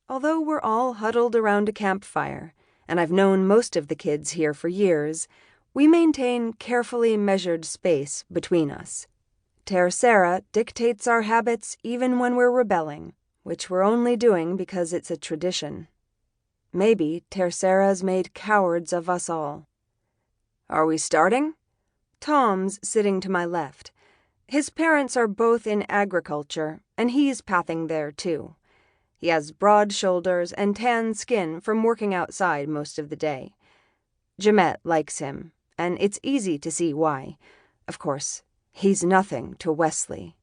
Although we're all huddled around a campfire, and I've known most of the kids here for years, we maintain carefully measured space between us. Tercera dictates our habits even when we're rebelling, which we're only doing because it's a tradition. Maybe Tercera's made cowards of us all. Are we starting? Tom's sitting to my left. His parents are both in agriculture, and he's pathing there too. He has broad shoulders and tan skin from working outside most of the day. Jeanette likes him, and it's easy to see why. Of course, he's nothing to Wesley.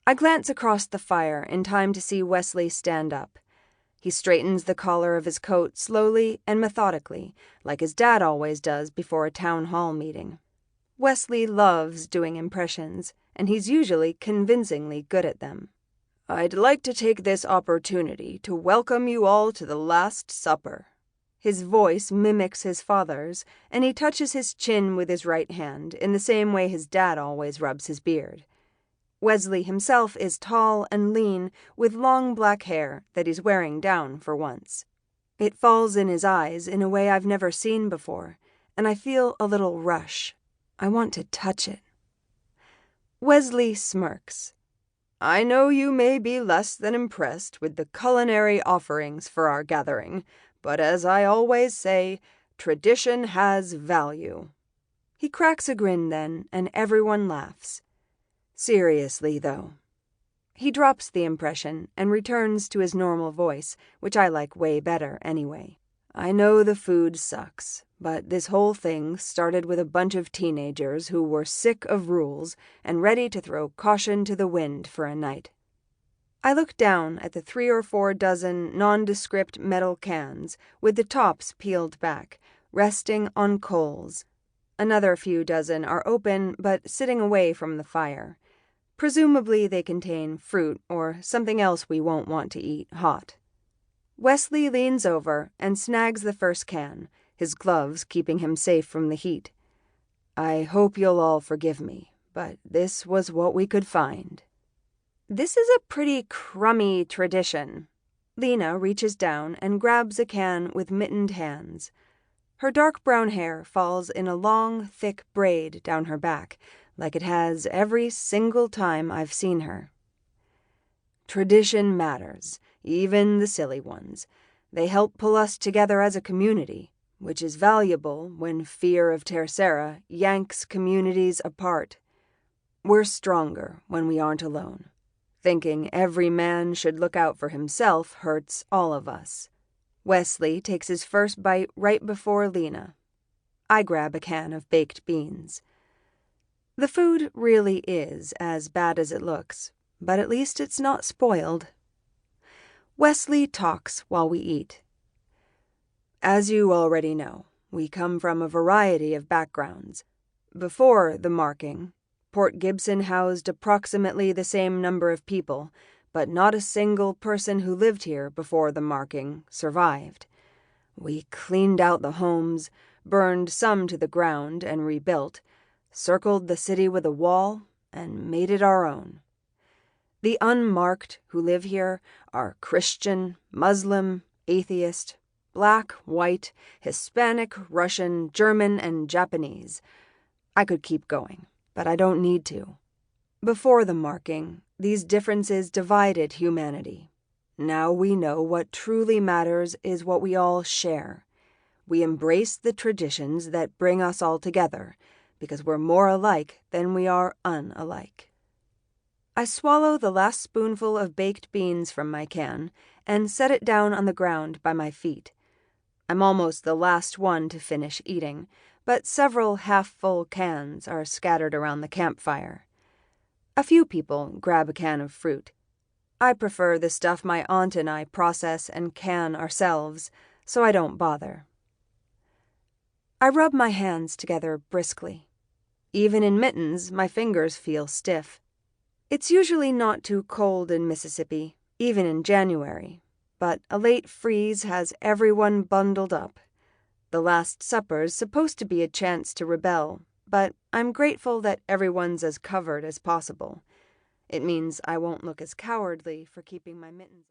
I glance across the fire in time to see Wesley stand up. He straightens the collar of his coat slowly and methodically, like his dad always does before a town hall meeting. Wesley loves doing impressions, and he's usually convincingly good at them. I'd like to take this opportunity to welcome you all to the Last Supper. His voice mimics his father's, and he touches his chin with his right hand in the same way his dad always rubs his beard. Wesley himself is tall and lean, with long black hair that he's wearing down for once. It falls in his eyes in a way I've never seen before, and I feel a little rush. I want to touch it. Wesley smirks. I know you may be less than impressed with the culinary offerings for our gathering, but as I always say, tradition has value. He cracks a grin then, and everyone laughs. Seriously, though. He drops the impression and returns to his normal voice, which I like way better anyway. I know the food sucks, but this whole thing started with a bunch of teenagers who were sick of rules and ready to throw caution to the wind for a night. I look down at the 3 or 4 dozen nondescript metal cans with the tops peeled back, resting on coals. Another few dozen are open but sitting away from the fire. Presumably they contain fruit or something else we won't want to eat hot. Wesley leans over and snags the first can, his gloves keeping him safe from the heat. I hope you'll all forgive me, but this was what we could find. This is a pretty crummy tradition. Lena reaches down and grabs a can with mittened hands. Her dark brown hair falls in a long, thick braid down her back, like it has every single time I've seen her. Tradition matters, even the silly ones. They help pull us together as a community, which is valuable when fear of Tercera yanks communities apart. We're stronger when we aren't alone. Thinking every man should look out for himself hurts all of us. Wesley takes his first bite right before Lena. I grab a can of baked beans. The food really is as bad as it looks, but at least it's not spoiled. Wesley talks while we eat. As you already know, we come from a variety of backgrounds. Before the marking, Port Gibson housed approximately the same number of people, but not a single person who lived here before the marking survived. We cleaned out the homes, burned some to the ground and rebuilt, circled the city with a wall, and made it our own. The unmarked who live here are Christian, Muslim, atheist, black, white, Hispanic, Russian, German, and Japanese. I could keep going, but I don't need to. Before the marking, these differences divided humanity. Now we know what truly matters is what we all share. We embrace the traditions that bring us all together, because we're more alike than we are unalike. I swallow the last spoonful of baked beans from my can and set it down on the ground by my feet. I'm almost the last one to finish eating, but several half-full cans are scattered around the campfire. A few people grab a can of fruit. I prefer the stuff my aunt and I process and can ourselves, so I don't bother. I rub my hands together briskly. Even in mittens, my fingers feel stiff. It's usually not too cold in Mississippi, even in January, but a late freeze has everyone bundled up. The Last Supper's supposed to be a chance to rebel, but I'm grateful that everyone's as covered as possible. It means I won't look as cowardly for keeping my mittens on.